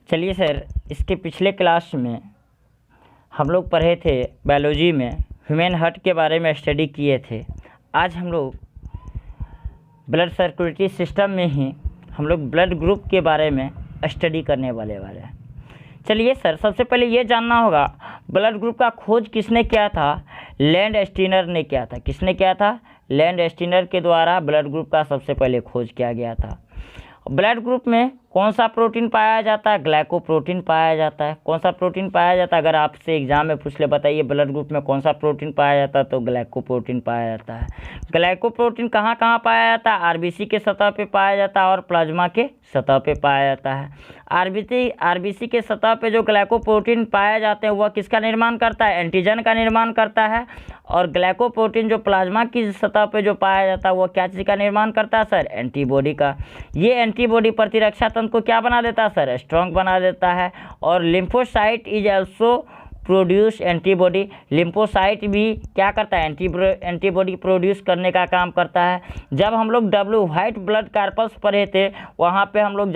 चलिए सर, इसके पिछले क्लास में हम लोग पढ़े थे बायोलॉजी में ह्यूमन हार्ट के बारे में स्टडी किए थे। आज हम लोग ब्लड सर्कुलेटरी सिस्टम में ही हम लोग ब्लड ग्रुप के बारे में स्टडी करने वाले हैं। चलिए सर, सबसे पहले ये जानना होगा ब्लड ग्रुप का खोज किसने किया था? लैंडस्टीनर ने किया था। किसने किया था? लैंडस्टीनर के द्वारा ब्लड ग्रुप का सबसे पहले खोज किया गया था। ब्लड ग्रुप में कौन सा प्रोटीन पाया जाता है? ग्लाइकोप्रोटीन पाया जाता है। कौन सा प्रोटीन पाया जाता है? अगर आपसे एग्जाम में पूछ ले बताइए ब्लड ग्रुप में कौन सा प्रोटीन पाया जाता है, तो ग्लाइकोप्रोटीन पाया जाता है। ग्लाइकोप्रोटीन कहाँ कहाँ पाया जाता है? आरबीसी के सतह पे पाया जाता है और प्लाज्मा के सतह पे पाया जाता है। आरबीसी के सतह पे जो ग्लाइकोप्रोटीन पाए जाते हैं वह किसका निर्माण करता है? एंटीजन का निर्माण करता है। और ग्लाइकोप्रोटीन जो प्लाज्मा की सतह पे जो पाया जाता है वह क्या चीज़ का निर्माण करता है सर? एंटीबॉडी का। ये एंटीबॉडी प्रतिरक्षा तंत्र को क्या बना देता है सर? स्ट्रॉन्ग बना देता है। और lymphocyte is also produce antibody. Lymphocyte भी क्या करता है? एंटीबॉडी प्रोड्यूस करने का काम करता है। जब हम लोग व्हाइट ब्लड कार्पस पढ़े थे, वहाँ पे हम लोग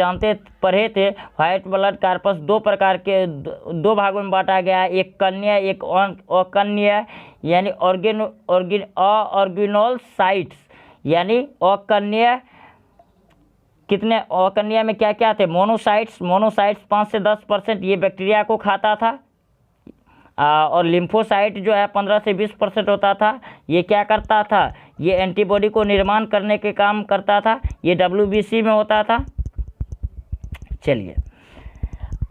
पढ़े थे व्हाइट ब्लड कार्पस दो प्रकार के दो भागों में बांटा गया है, एक कन्या एक अकन्या, यानी ऑर्गेनोल साइट्स, यानी अकन्या कितने अकन्या में क्या क्या थे? मोनोसाइट्स 5 से 10% ये बैक्टीरिया को खाता था। और लिम्फोसाइट जो है 15 से 20% होता था। ये क्या करता था? ये एंटीबॉडी को निर्माण करने के काम करता था। ये WBC में होता था। चलिए,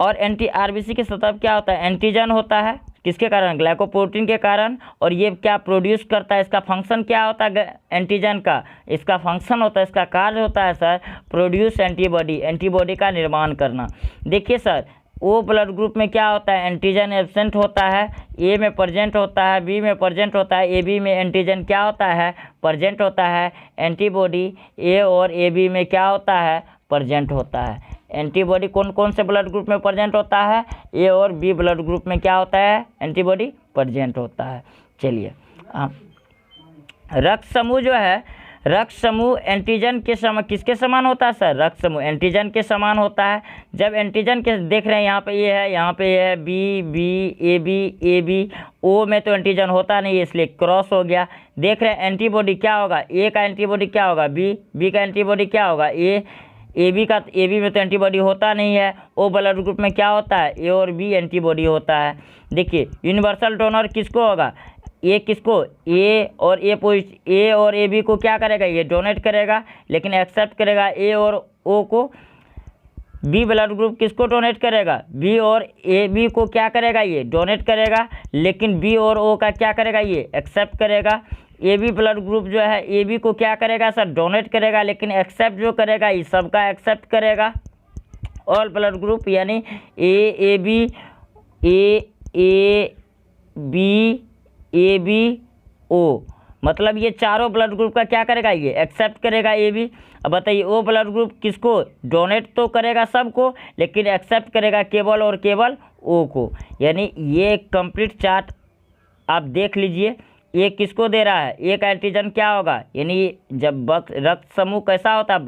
और आरबीसी की सतह क्या होता है? एंटीजन होता है। किसके कारण? ग्लाइकोप्रोटीन के कारण। और ये क्या प्रोड्यूस करता है? इसका फंक्शन क्या होता है एंटीजन का? इसका फंक्शन होता है, इसका कार्य होता है सर प्रोड्यूस एंटीबॉडी, एंटीबॉडी का निर्माण करना। देखिए सर, ओ ब्लड ग्रुप में क्या होता है? एंटीजन एब्सेंट होता है, ए में प्रेजेंट होता है, बी में प्रेजेंट होता है, ए बी में एंटीजन क्या होता है? प्रेजेंट होता है। एंटीबॉडी ए और ए बी में क्या होता है? प्रेजेंट होता है। एंटीबॉडी कौन कौन से ब्लड ग्रुप में प्रेजेंट होता है? ए और बी ब्लड ग्रुप में क्या होता है? एंटीबॉडी प्रेजेंट होता है। चलिए, रक्त समूह जो है, रक्त समूह एंटीजन के समान किसके समान होता है सर? रक्त समूह एंटीजन के समान होता है। जब एंटीजन के देख रहे हैं, यहाँ पे ये है, यहाँ पे ये है, ए बी, ओ में तो एंटीजन होता नहीं है इसलिए क्रॉस हो गया। देख रहे हैं एंटीबॉडी क्या होगा? ए का एंटीबॉडी क्या होगा? बी का एंटीबॉडी क्या होगा? ए बी में तो एंटीबॉडी होता नहीं है। ओ ब्लड ग्रुप में क्या होता है? ए और बी एंटीबॉडी होता है। देखिए, यूनिवर्सल डोनर किसको होगा? ए किसको? ए और ए बी को क्या करेगा? ये डोनेट करेगा, लेकिन एक्सेप्ट करेगा ए और ओ को। बी ब्लड ग्रुप किसको डोनेट करेगा? बी और ए बी को क्या करेगा? ये डोनेट करेगा, लेकिन बी और ओ का क्या करेगा? ये एक्सेप्ट करेगा। ए बी ब्लड ग्रुप जो है ए बी को क्या करेगा सर? डोनेट करेगा, लेकिन एक्सेप्ट जो करेगा ये सबका एक्सेप्ट करेगा। ऑल ब्लड ग्रुप यानी ए बी ओ, मतलब ये चारों ब्लड ग्रुप का क्या करेगा? ये एक्सेप्ट करेगा ए बी। अब बताइए, ओ ब्लड ग्रुप किसको डोनेट तो करेगा? सबको, लेकिन एक्सेप्ट करेगा केवल और केवल ओ को। यानी ये ग्रुप चार्ट आप देख लीजिए, ये किसको दे रहा है? एक एंटीजन क्या होगा? यानी जब रक्त समूह कैसा होता है?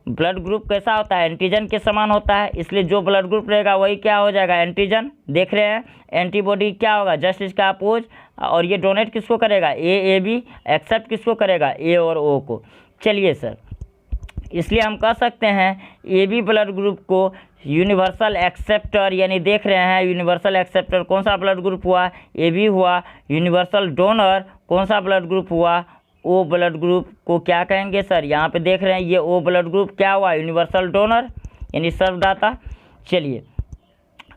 ब्लड ग्रुप कैसा होता है? एंटीजन के समान होता है, इसलिए जो ब्लड ग्रुप रहेगा वही क्या हो जाएगा? एंटीजन। देख रहे हैं, एंटीबॉडी क्या होगा? जस्ट इसका अपोज। और ये डोनेट किसको करेगा? A B. एक्सेप्ट किसको करेगा? ए और ओ को। चलिए सर, इसलिए हम कह सकते हैं ए बी ब्लड ग्रुप को यूनिवर्सल एक्सेप्टर, यानी देख रहे हैं यूनिवर्सल एक्सेप्टर कौन सा ब्लड ग्रुप हुआ? ए बी हुआ। यूनिवर्सल डोनर कौन सा ब्लड ग्रुप हुआ? ओ ब्लड ग्रुप को क्या कहेंगे सर? यहाँ पे देख रहे हैं ये ओ ब्लड ग्रुप क्या हुआ? यूनिवर्सल डोनर यानी सर्वदाता। चलिए,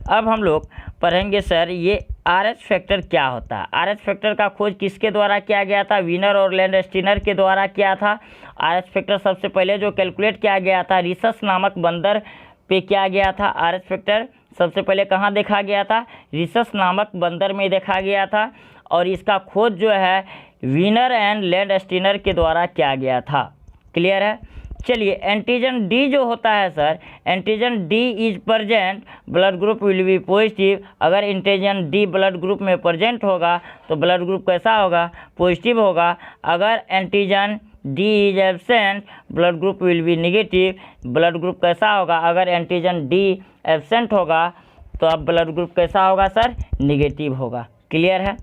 अब हम लोग पढ़ेंगे सर ये RH फैक्टर क्या होता है। RH फैक्टर का खोज किसके द्वारा किया गया था? वीनर और लैंडस्टीनर के द्वारा किया था। RH फैक्टर सबसे पहले जो कैलकुलेट किया गया था रिसस नामक बंदर पे किया गया था। RH फैक्टर सबसे पहले कहाँ देखा गया था? रिसस नामक बंदर में देखा गया था। और इसका खोज जो है वीनर एंड लैंडस्टीनर के द्वारा किया गया था। क्लियर है? चलिए, एंटीजन डी जो होता है sir, antigen D is present, blood group will be positive. अगर एंटीजन डी ब्लड ग्रुप में प्रेजेंट होगा तो ब्लड ग्रुप कैसा होगा? पॉजिटिव होगा। अगर antigen D is absent blood group will be negative. Blood group कैसा होगा, अगर एंटीजन डी एब्सेंट होगा तो अब ब्लड ग्रुप कैसा होगा सर, नेगेटिव होगा। क्लियर है।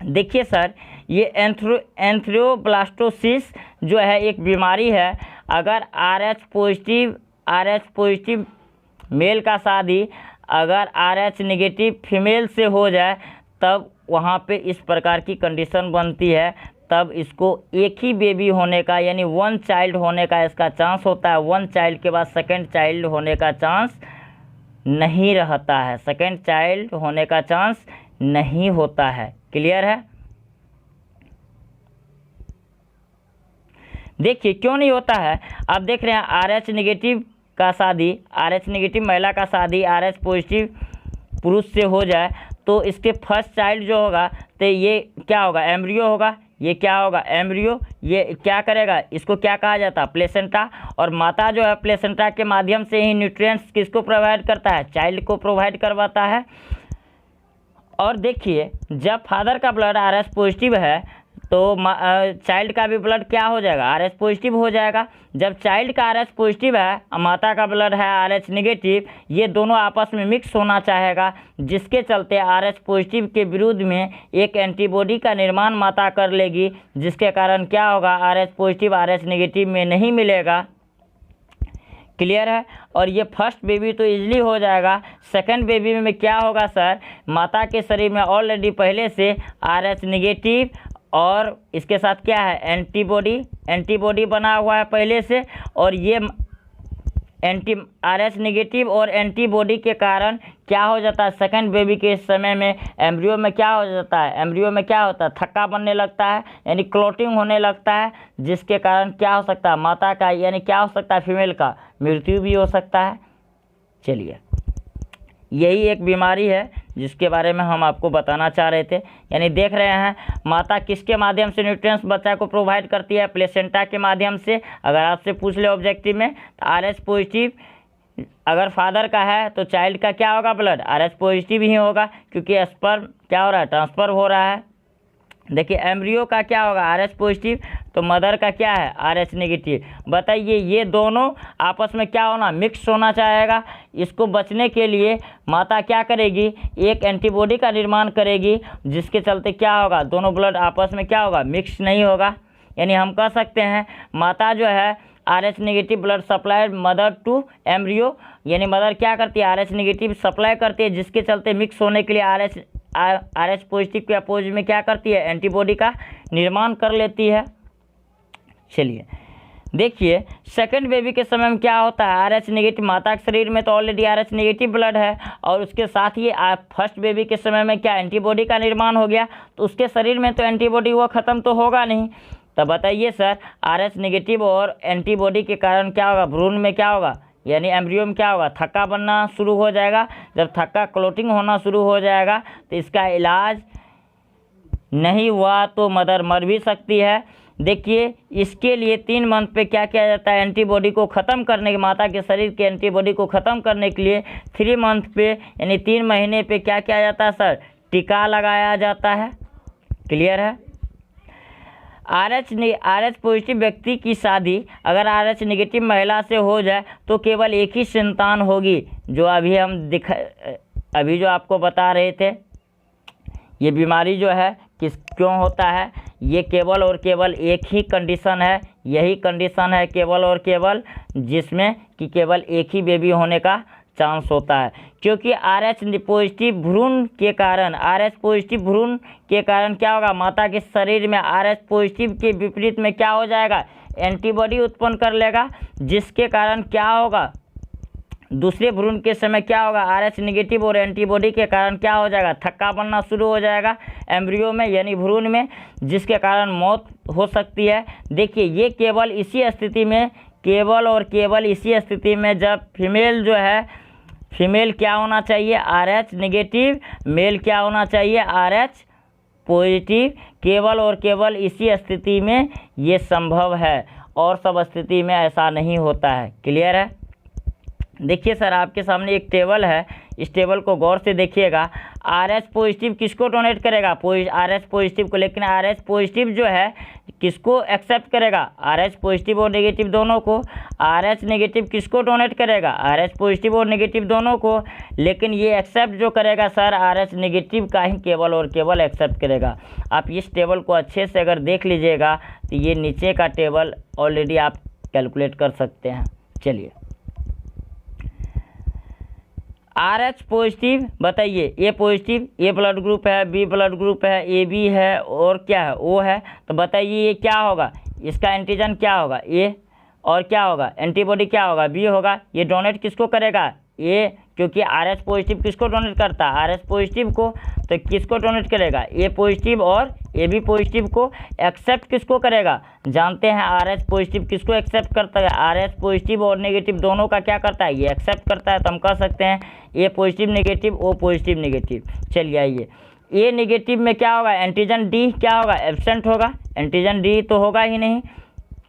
देखिए सर, ये एंथ्रोब्लास्टोसिस जो है एक बीमारी है। अगर RH पॉजिटिव मेल का शादी अगर RH नेगेटिव फीमेल से हो जाए तब वहाँ पे इस प्रकार की कंडीशन बनती है। तब इसको एक ही बेबी होने का यानी वन चाइल्ड होने का इसका चांस होता है। वन चाइल्ड के बाद सेकंड चाइल्ड होने का चांस नहीं रहता है, सेकंड चाइल्ड होने का चांस नहीं होता है। क्लियर है। देखिए क्यों नहीं होता है, आप देख रहे हैं RH नेगेटिव का शादी, RH नेगेटिव महिला का शादी RH पॉजिटिव पुरुष से हो जाए तो इसके फर्स्ट चाइल्ड जो होगा तो ये क्या होगा, एम्ब्रियो होगा। ये क्या होगा, एम्ब्रियो। ये क्या करेगा, इसको क्या कहा जाता है, प्लेसेंटा। और माता जो है प्लेसेंटा के माध्यम से ही न्यूट्रिएंट्स किसको प्रोवाइड करता है, चाइल्ड को प्रोवाइड करवाता है। और देखिए जब फादर का ब्लड RH पॉजिटिव है तो चाइल्ड का भी ब्लड क्या हो जाएगा, RH पॉजिटिव हो जाएगा। जब चाइल्ड का RH पॉजिटिव है और माता का ब्लड है RH नेगेटिव, ये दोनों आपस में मिक्स होना चाहेगा, जिसके चलते RH पॉजिटिव के विरुद्ध में एक एंटीबॉडी का निर्माण माता कर लेगी, जिसके कारण क्या होगा, RH पॉजिटिव RH नेगेटिव में नहीं मिलेगा। क्लियर है। और ये फर्स्ट बेबी तो इजीली हो जाएगा। सेकंड बेबी में क्या होगा सर, माता के शरीर में ऑलरेडी पहले से RH नेगेटिव और इसके साथ क्या है, एंटीबॉडी बना हुआ है पहले से। और ये RH नेगेटिव और एंटीबॉडी के कारण क्या हो जाता है, सेकंड बेबी के समय में एम्ब्रियो में क्या हो जाता है, एम्ब्रियो में क्या होता है, थक्का बनने लगता है यानी क्लॉटिंग होने लगता है, जिसके कारण क्या हो सकता है, माता का यानी क्या हो सकता है, फीमेल का मृत्यु भी हो सकता है। चलिए यही एक बीमारी है जिसके बारे में हम आपको बताना चाह रहे थे। यानी देख रहे हैं माता किसके माध्यम से न्यूट्रिएंट्स बच्चा को प्रोवाइड करती है, प्लेसेंटा के माध्यम से। अगर आपसे पूछ ले ऑब्जेक्टिव में तो RH पॉजिटिव अगर फादर का है तो चाइल्ड का क्या होगा, ब्लड RH पॉजिटिव ही होगा, क्योंकि स्पर्म क्या हो रहा है, ट्रांसफ़र हो रहा है। देखिए एम्ब्रियो का क्या होगा, RH पॉजिटिव, तो मदर का क्या है, RH नेगेटिव। बताइए ये दोनों आपस में क्या होना, मिक्स होना चाहेगा। इसको बचने के लिए माता क्या करेगी, एक एंटीबॉडी का निर्माण करेगी, जिसके चलते क्या होगा, दोनों ब्लड आपस में क्या होगा, मिक्स नहीं होगा। यानी हम कह सकते हैं माता जो है RH negative blood supply mother to embryo, यानी मदर क्या करती है, RH नेगेटिव सप्लाई करती है, जिसके चलते मिक्स होने के लिए RH पॉजिटिव के अपोज में क्या करती है, एंटीबॉडी का निर्माण कर लेती है। चलिए देखिए सेकंड बेबी के समय में क्या होता है, RH नेगेटिव माता के शरीर में तो ऑलरेडी RH नेगेटिव ब्लड है, और उसके साथ ही फर्स्ट बेबी के समय में क्या एंटीबॉडी का निर्माण हो गया, तो उसके शरीर में तो एंटीबॉडी वो ख़त्म तो होगा नहीं। तो बताइए सर RH नेगेटिव और एंटीबॉडी के कारण क्या होगा, भ्रूण में क्या होगा, यानी एम्ब्रियो में क्या होगा, थक्का बनना शुरू हो जाएगा। जब थक्का क्लोटिंग होना शुरू हो जाएगा तो इसका इलाज नहीं हुआ तो मदर मर भी सकती है। देखिए इसके लिए 3 मंथ पे क्या किया जाता है, एंटीबॉडी को ख़त्म करने के, माता के शरीर के एंटीबॉडी को ख़त्म करने के लिए 3 मंथ पे यानी 3 महीने पे क्या किया जाता है सर, टीका लगाया जाता है। क्लियर है। RH पॉजिटिव व्यक्ति की शादी अगर RH नेगेटिव महिला से हो जाए तो केवल एक ही संतान होगी, जो अभी हम अभी जो आपको बता रहे थे। ये बीमारी जो है क्यों होता है, ये केवल और केवल एक ही कंडीशन है, यही कंडीशन है केवल और केवल, जिसमें कि केवल एक ही बेबी होने का चांस होता है। क्योंकि RH पॉजिटिव भ्रूण के कारण, RH पॉजिटिव भ्रूण के कारण क्या होगा, माता के शरीर में RH पॉजिटिव के विपरीत में क्या हो जाएगा, एंटीबॉडी उत्पन्न कर लेगा, जिसके कारण क्या होगा, दूसरे भ्रूण के समय क्या होगा, RH नेगेटिव और एंटीबॉडी के कारण क्या हो जाएगा, थक्का बनना शुरू हो जाएगा एम्ब्रियो में यानी भ्रूण में, जिसके कारण मौत हो सकती है। देखिए ये केवल इसी स्थिति में, केवल और केवल इसी स्थिति में जब फीमेल जो है, फीमेल क्या होना चाहिए, RH नेगेटिव, मेल क्या होना चाहिए, RH पॉजिटिव, केवल और केवल इसी स्थिति में ये संभव है, और सब स्थिति में ऐसा नहीं होता है। क्लियर है। देखिए सर आपके सामने एक टेबल है, इस टेबल को गौर से देखिएगा। आर एच पॉजिटिव किसको डोनेट करेगा, आर एच पॉजिटिव को, लेकिन आर एच पॉजिटिव जो है किसको एक्सेप्ट करेगा, आर एच पॉजिटिव और नेगेटिव दोनों को। आर एच नेगेटिव किसको डोनेट करेगा, आर एच पॉजिटिव और नेगेटिव दोनों को, लेकिन ये एक्सेप्ट जो करेगा सर आर एच नेगेटिव का ही केवल और केवल एक्सेप्ट करेगा। आप इस टेबल को अच्छे से अगर देख लीजिएगा तो ये नीचे का टेबल ऑलरेडी आप कैलकुलेट कर सकते हैं। चलिए आर एच पॉजिटिव बताइए, ए पॉजिटिव, ए ब्लड ग्रुप है, बी ब्लड ग्रुप है, ए बी है और क्या है, ओ है। तो बताइए ये क्या होगा, इसका एंटीजन क्या होगा, ए, और क्या होगा एंटीबॉडी क्या होगा, बी होगा। ये डोनेट किसको करेगा, ए, क्योंकि आर एच पॉजिटिव किसको डोनेट करता है, आर एच पॉजिटिव को, तो किसको डोनेट करेगा, ए पॉजिटिव और ए बी पॉजिटिव को। एक्सेप्ट किसको करेगा, जानते हैं आर एच पॉजिटिव किसको एक्सेप्ट करता है, आर एच पॉजिटिव और नेगेटिव दोनों का क्या करता है, ये एक्सेप्ट करता है। तो हम कह सकते हैं A positive negative, O positive negative. चलिए आइए, ए नेगेटिव में क्या होगा, एंटीजन डी क्या होगा, एब्सेंट होगा, एंटीजन डी तो होगा ही नहीं।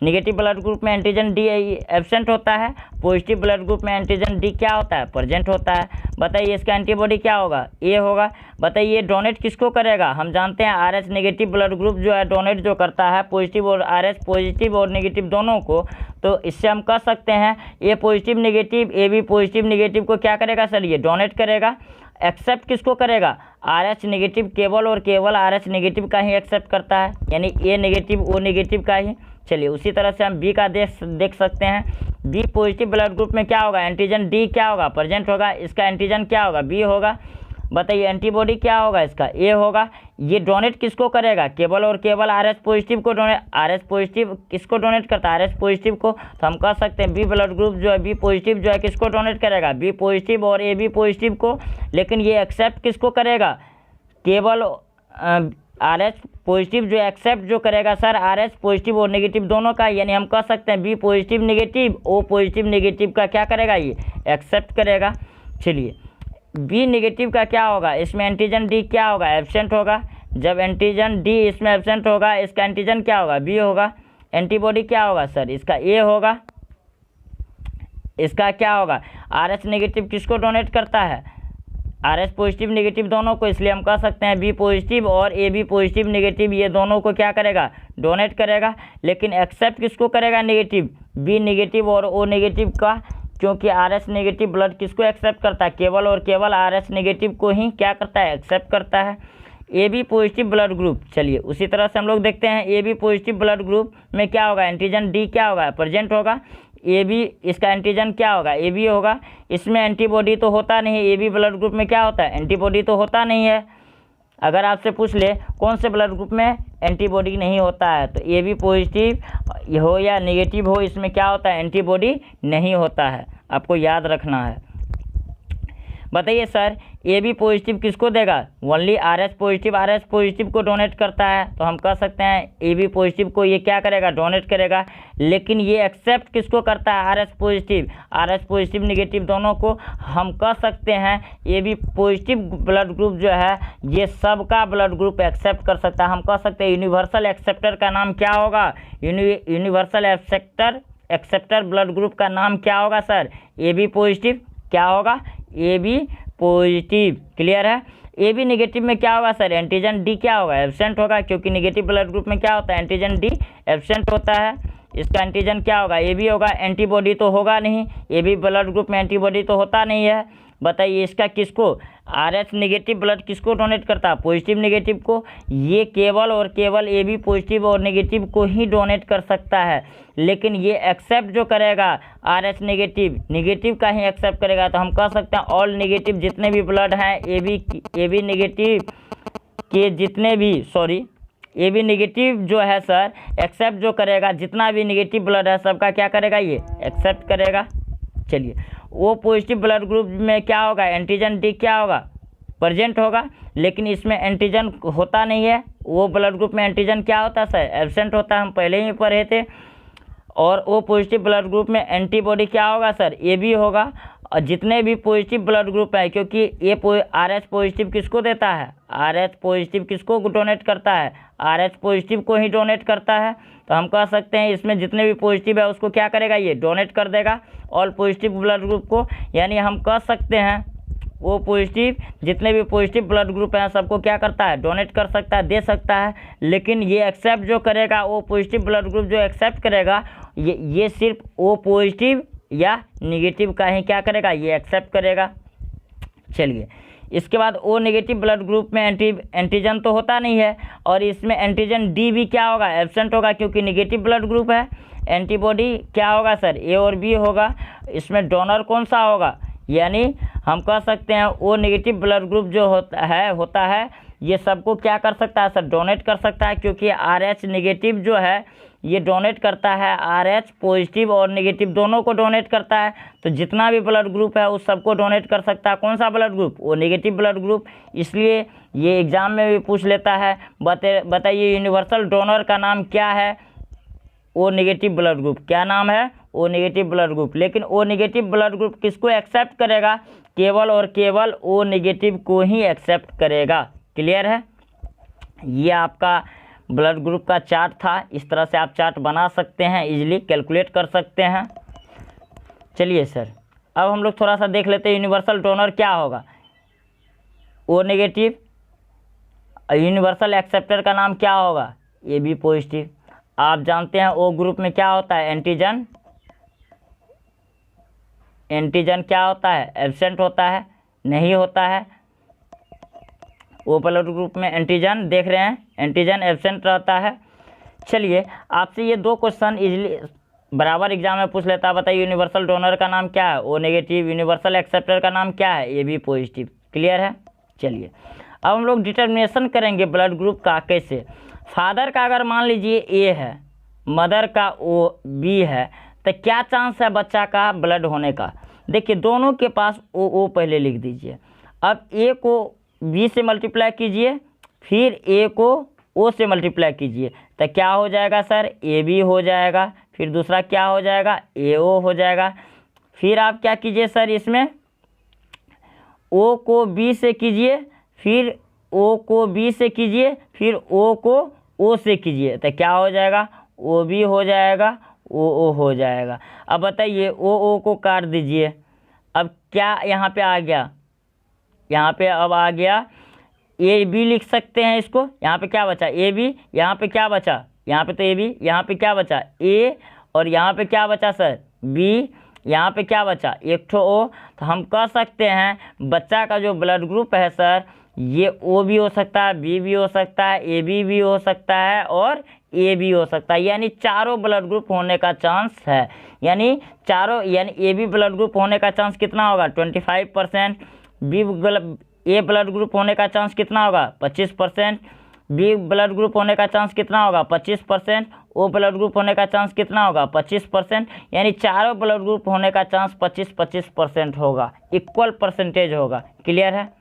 नेगेटिव ब्लड ग्रुप में एंटीजन डी एब्सेंट होता है, पॉजिटिव ब्लड ग्रुप में एंटीजन डी क्या होता है, प्रेजेंट होता है। बताइए इसका एंटीबॉडी क्या होगा, ए होगा। बताइए डोनेट किसको करेगा, हम जानते हैं R H negative blood group जो है डोनेट जो करता है पॉजिटिव और आर एच पॉजिटिव और नेगेटिव दोनों को। तो इससे हम कह सकते हैं A positive negative, A B positive negative को क्या करेगा सर, ये डोनेट करेगा। एक्सेप्ट किसको करेगा, आर एच नेगेटिव केवल और केवल आर एच नेगेटिव का ही एक्सेप्ट करता है, यानी ए नेगेटिव ओ नेगेटिव का ही। चलिए उसी तरह से हम बी का देख सकते हैं। बी पॉजिटिव ब्लड ग्रुप में क्या होगा, एंटीजन डी क्या होगा, प्रेजेंट होगा, इसका एंटीजन क्या होगा, बी होगा। बताइए एंटीबॉडी क्या होगा इसका, ए होगा। ये डोनेट किसको करेगा, केवल और केवल आर एच पॉजिटिव को डोनेट, आर एच पॉजिटिव किसको डोनेट करता है, आर एच पॉजिटिव को। तो हम कह सकते हैं बी ब्लड ग्रुप जो है बी पॉजिटिव जो है किसको डोनेट करेगा, बी पॉजिटिव और ए बी पॉजिटिव को। लेकिन ये एक्सेप्ट किसको करेगा, केवल आर एच पॉजिटिव जो एक्सेप्ट जो करेगा सर आर एच पॉजिटिव और नेगेटिव दोनों का, यानी हम कह सकते हैं B positive negative O positive negative का क्या करेगा, ये एक्सेप्ट करेगा। चलिए बी नेगेटिव का क्या होगा, इसमें एंटीजन डी क्या होगा, एब्सेंट होगा। जब एंटीजन डी इसमें एब्सेंट होगा, इसका एंटीजन क्या होगा, बी होगा। एंटीबॉडी क्या होगा सर, इसका ए होगा। इसका क्या होगा, आर एच नेगेटिव किसको डोनेट करता है, आर एच पॉजिटिव नेगेटिव दोनों को, इसलिए हम कह सकते हैं बी पॉजिटिव और ए बी पॉजिटिव नेगेटिव ये दोनों को क्या करेगा, डोनेट करेगा। लेकिन एक्सेप्ट किसको करेगा, नेगेटिव, बी नेगेटिव और ओ नेगेटिव का, क्योंकि आर एच नेगेटिव ब्लड किसको एक्सेप्ट करता है, केवल और केवल आर एच नेगेटिव को ही क्या करता है, एक्सेप्ट करता है। A B positive blood group, चलिए उसी तरह से हम लोग देखते हैं A B positive blood group में क्या होगा, एंटीजन डी क्या होगा, प्रेजेंट होगा। ए बी इसका एंटीजन क्या होगा, ए बी होगा। इसमें एंटीबॉडी तो होता नहीं है, ए बी ब्लड ग्रुप में क्या होता है, एंटीबॉडी तो होता नहीं है। अगर आपसे पूछ ले कौन से ब्लड ग्रुप में एंटीबॉडी नहीं होता है, तो ए बी पॉजिटिव हो या नेगेटिव हो, इसमें क्या होता है, एंटीबॉडी नहीं होता है, आपको याद रखना है। बताइए सर ए बी पॉजिटिव किसको देगा, ओनली आर एच पॉजिटिव को डोनेट करता है। तो हम कह सकते हैं ए बी पॉजिटिव को ये क्या करेगा, डोनेट करेगा। लेकिन ये एक्सेप्ट किसको करता है, आर एच पॉजिटिव नेगेटिव दोनों को। हम कह सकते हैं A B positive blood group जो है ये सबका ब्लड ग्रुप एक्सेप्ट कर सकता है। हम कह सकते हैं यूनिवर्सल एक्सेप्टर का नाम क्या होगा, यूनिवर्सल एक्सेप्टर ब्लड ग्रुप का नाम क्या होगा सर, ए बी पॉजिटिव क्या होगा, ए बी पॉजिटिव। क्लियर है। ए बी नेगेटिव में क्या होगा सर, एंटीजन डी क्या होगा, एब्सेंट होगा, क्योंकि नेगेटिव ब्लड ग्रुप में क्या होता है, एंटीजन डी एब्सेंट होता है। इसका एंटीजन क्या होगा, ए बी होगा। एंटीबॉडी तो होगा नहीं, ए बी ब्लड ग्रुप में एंटीबॉडी तो होता नहीं है। बताइए इसका किसको, आर एच नेगेटिव ब्लड किसको डोनेट करता है, पॉजिटिव नेगेटिव को। ये केवल और केवल ए बी पॉजिटिव और नेगेटिव को ही डोनेट कर सकता है। लेकिन ये एक्सेप्ट जो करेगा आर एच नेगेटिव का ही एक्सेप्ट करेगा। तो हम कह सकते हैं ऑल नेगेटिव जितने भी ब्लड हैं ए बी नेगेटिव के जितने भी ए बी नेगेटिव जो है सर एक्सेप्ट जो करेगा, जितना भी नेगेटिव ब्लड है सबका क्या करेगा, ये एक्सेप्ट करेगा। चलिए वो पॉजिटिव ब्लड ग्रुप में क्या होगा, एंटीजन डी क्या होगा, प्रेजेंट होगा। लेकिन इसमें एंटीजन होता नहीं है। वो ब्लड ग्रुप में एंटीजन क्या होता है सर, एब्सेंट होता है, हम पहले ही पढ़े थे। और वो पॉजिटिव ब्लड ग्रुप में एंटीबॉडी क्या होगा सर, ए बी होगा। और जितने भी पॉजिटिव ब्लड ग्रुप है, क्योंकि ये आर एच पॉजिटिव किसको देता है, आर एच पॉजिटिव किसको डोनेट करता है, आर एच पॉजिटिव को ही डोनेट करता है। तो हम कह सकते हैं इसमें जितने भी पॉजिटिव है उसको क्या करेगा, ये डोनेट कर देगा ऑल पॉजिटिव ब्लड ग्रुप को। यानी हम कह सकते हैं ओ पॉजिटिव, जितने भी पॉजिटिव ब्लड ग्रुप हैं सबको क्या करता है, डोनेट कर सकता है, दे सकता है। लेकिन ये एक्सेप्ट जो करेगा, ओ पॉजिटिव ब्लड ग्रुप जो एक्सेप्ट करेगा, ये सिर्फ ओ पॉजिटिव या निगेटिव का ही क्या करेगा, ये एक्सेप्ट करेगा। चलिए, इसके बाद ओ नेगेटिव ब्लड ग्रुप में एंटीजन तो होता नहीं है, और इसमें एंटीजन डी भी क्या होगा, एब्सेंट होगा, क्योंकि नेगेटिव ब्लड ग्रुप है। एंटीबॉडी क्या होगा सर, ए और बी होगा। इसमें डोनर कौन सा होगा, यानी हम कह सकते हैं ओ नेगेटिव ब्लड ग्रुप जो होता है ये सबको क्या कर सकता है सर, डोनेट कर सकता है, क्योंकि RH नेगेटिव जो है ये डोनेट करता है, RH पॉजिटिव और नेगेटिव दोनों को डोनेट करता है। तो जितना भी ब्लड ग्रुप है उस सबको डोनेट कर सकता है। कौन सा blood group, O negative blood group. इसलिए ये एग्ज़ाम में भी पूछ लेता है, बताइए यूनिवर्सल डोनर का नाम क्या है, ओ नेगेटिव ब्लड ग्रुप। क्या नाम है, ओ नेगेटिव ब्लड ग्रुप। लेकिन ओ नेगेटिव ब्लड ग्रुप किसको एक्सेप्ट करेगा, केवल और केवल ओ नेगेटिव को ही एक्सेप्ट करेगा। क्लियर है, ये आपका ब्लड ग्रुप का चार्ट था। इस तरह से आप चार्ट बना सकते हैं, इजीली कैलकुलेट कर सकते हैं। चलिए सर, अब हम लोग थोड़ा सा देख लेते हैं यूनिवर्सल डोनर क्या होगा। ओ नेगेटिव, यूनिवर्सल एक्सेप्टर का नाम क्या होगा, ए बी पॉजिटिव। आप जानते हैं ओ ग्रुप में क्या होता है, एंटीजन। एंटीजन क्या होता है, एब्सेंट होता है, नहीं होता है। ओ ब्लड ग्रुप में एंटीजन देख रहे हैं, एंटीजन एब्सेंट रहता है। चलिए, आपसे ये दो क्वेश्चन इजीली बराबर एग्जाम में पूछ लेता है। बताइए यूनिवर्सल डोनर का नाम क्या है, ओ नेगेटिव। यूनिवर्सल एक्सेप्टर का नाम क्या है, ए बी पॉजिटिव। क्लियर है। चलिए, अब हम लोग डिटर्मिनेशन करेंगे ब्लड ग्रुप का कैसे। फादर का अगर मान लीजिए ए है, मदर का ओ बी है, तो क्या चांस है बच्चा का ब्लड होने का। देखिए, दोनों के पास ओ पहले लिख दीजिए। अब ए को बी से मल्टीप्लाई कीजिए, फिर ए को ओ से मल्टीप्लाई कीजिए, तो क्या हो जाएगा सर, ए बी हो जाएगा। फिर दूसरा क्या हो जाएगा, ए ओ हो जाएगा। फिर आप क्या कीजिए सर, इसमें ओ को बी से कीजिए, फिर ओ को बी से कीजिए, फिर ओ को ओ से कीजिए, तो क्या हो जाएगा, ओ बी हो जाएगा, ओ हो जाएगा। अब बताइए ओ को काट दीजिए। अब क्या यहाँ पे आ गया, यहाँ पे अब आ गया ए बी लिख सकते हैं इसको। यहाँ पे क्या बचा, ए बी। यहाँ पे क्या बचा, यहाँ पे तो ए बी। यहाँ पे क्या बचा, ए। और यहाँ पे क्या बचा सर, बी। यहाँ पे क्या बचा, एक ठो ओ। तो हम कह सकते हैं बच्चा का जो ब्लड ग्रुप है सर, ये ओ भी हो सकता है, बी भी हो सकता है, ए बी भी हो सकता है, और ए भी हो सकता है। यानी चारों ब्लड ग्रुप होने का चांस है। यानी चारों, यानी ए बी ब्लड ग्रुप होने का चांस कितना होगा, 25%। ए ब्लड ग्रुप होने का चांस कितना होगा, 25%। बी ब्लड ग्रुप होने का चांस कितना होगा, 25%। ओ ब्लड ग्रुप होने का चांस कितना होगा, 25%। यानी चारों ब्लड ग्रुप होने का चांस 25-25% होगा, इक्वल परसेंटेज होगा। क्लियर है।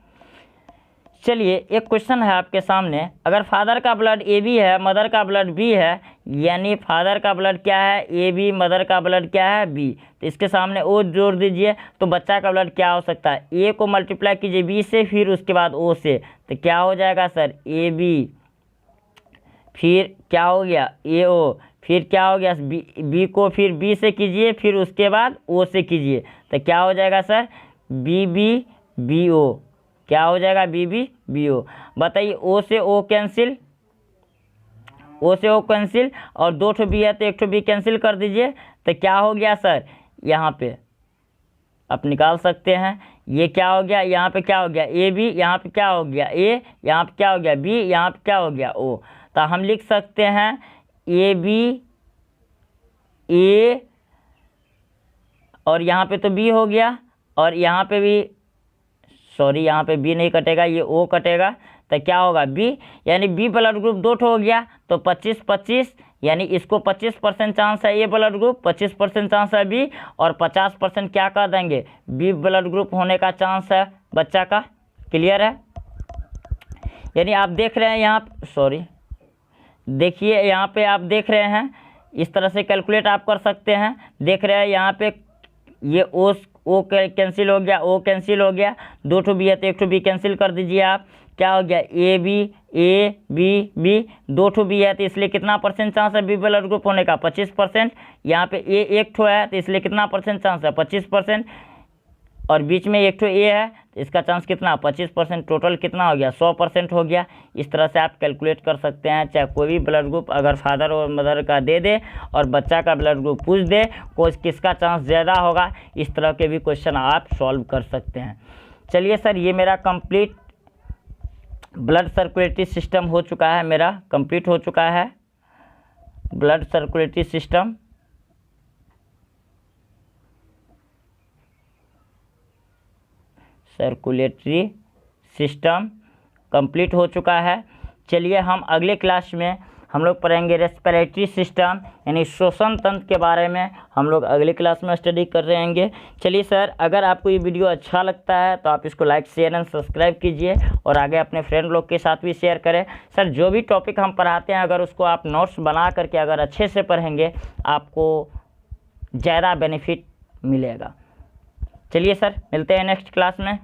चलिए, एक क्वेश्चन है आपके सामने। अगर फादर का ब्लड ए बी है, मदर का ब्लड बी है, यानी फादर का ब्लड क्या है, ए बी, मदर का ब्लड क्या है, बी, तो इसके सामने ओ जोड़ दीजिए, तो बच्चा का ब्लड क्या हो सकता है, ए को मल्टीप्लाई कीजिए बी से, फिर उसके बाद ओ से, तो क्या हो जाएगा सर, ए बी। फिर क्या हो गया, ए ओ। फिर क्या हो गया, बी को फिर बी से कीजिए, फिर उसके बाद ओ से कीजिए, तो क्या हो जाएगा sir, B B B O. क्या हो जाएगा, बी बी बी ओ। बताइए, ओ से ओ कैंसिल, ओ से ओ कैंसिल, और दो ठो बी है तो एक ठो बी कैंसिल कर दीजिए, तो क्या हो गया सर, यहाँ पे आप निकाल सकते हैं। ये क्या हो गया, यहाँ पे क्या हो गया, ए बी, यहाँ पे क्या हो गया, ए, यहाँ पे क्या हो गया, बी, यहाँ पे क्या हो गया, ओ। तो हम लिख सकते हैं ए बी, ए, और यहाँ पे तो बी हो गया, और यहाँ पे भी, सॉरी यहाँ पे बी नहीं कटेगा, ये ओ कटेगा, तो क्या होगा, बी। यानी बी ब्लड ग्रुप दो ठो हो गया, तो 25-25, यानी इसको 25% चांस है ए ब्लड ग्रुप, 25% चांस है बी, और 50% क्या कर देंगे, बी ब्लड ग्रुप होने का चांस है बच्चा का। क्लियर है। यानी आप देख रहे हैं यहाँ, सॉरी देखिए यहाँ पे आप देख रहे हैं, इस तरह से कैलकुलेट आप कर सकते हैं। देख रहे हैं यहाँ पे ये ओ कैंसिल हो गया, ओ कैंसिल हो गया, दो ठो बी है तो एक ठो बी कैंसिल कर दीजिए आप। क्या हो गया, ए बी बी, दो ठो बी है तो इसलिए कितना परसेंट चांस है बी ब्लड ग्रुप होने का, 25%। यहाँ पे ए एक ठो है तो इसलिए कितना परसेंट चांस है, 25%। और बीच में एक ठो ए है इसका चांस कितना 25%, टोटल कितना हो गया 100% हो गया। इस तरह से आप कैलकुलेट कर सकते हैं। चाहे कोई भी ब्लड ग्रुप अगर फादर और मदर का दे दे और बच्चा का ब्लड ग्रुप पूछ दे किसका चांस ज़्यादा होगा, इस तरह के भी क्वेश्चन आप सॉल्व कर सकते हैं। चलिए सर, ये मेरा कंप्लीट ब्लड सर्कुलेटरी सिस्टम हो चुका है, मेरा कंप्लीट हो चुका है blood circulatory system. Circulatory system complete हो चुका है। चलिए हम अगले क्लास में हम लोग पढ़ेंगे रेस्पिरेटरी सिस्टम यानी श्वसन तंत्र के बारे में हम लोग अगले क्लास में स्टडी कर रहेंगे। चलिए सर, अगर आपको ये वीडियो अच्छा लगता है तो आप इसको लाइक शेयर एंड सब्सक्राइब कीजिए और आगे अपने फ्रेंड लोग के साथ भी शेयर करें। सर, जो भी टॉपिक हम पढ़ाते हैं अगर उसको आप नोट्स बना करके अगर अच्छे से पढ़ेंगे आपको ज़्यादा बेनिफिट मिलेगा। चलिए सर, मिलते हैं नेक्स्ट क्लास में।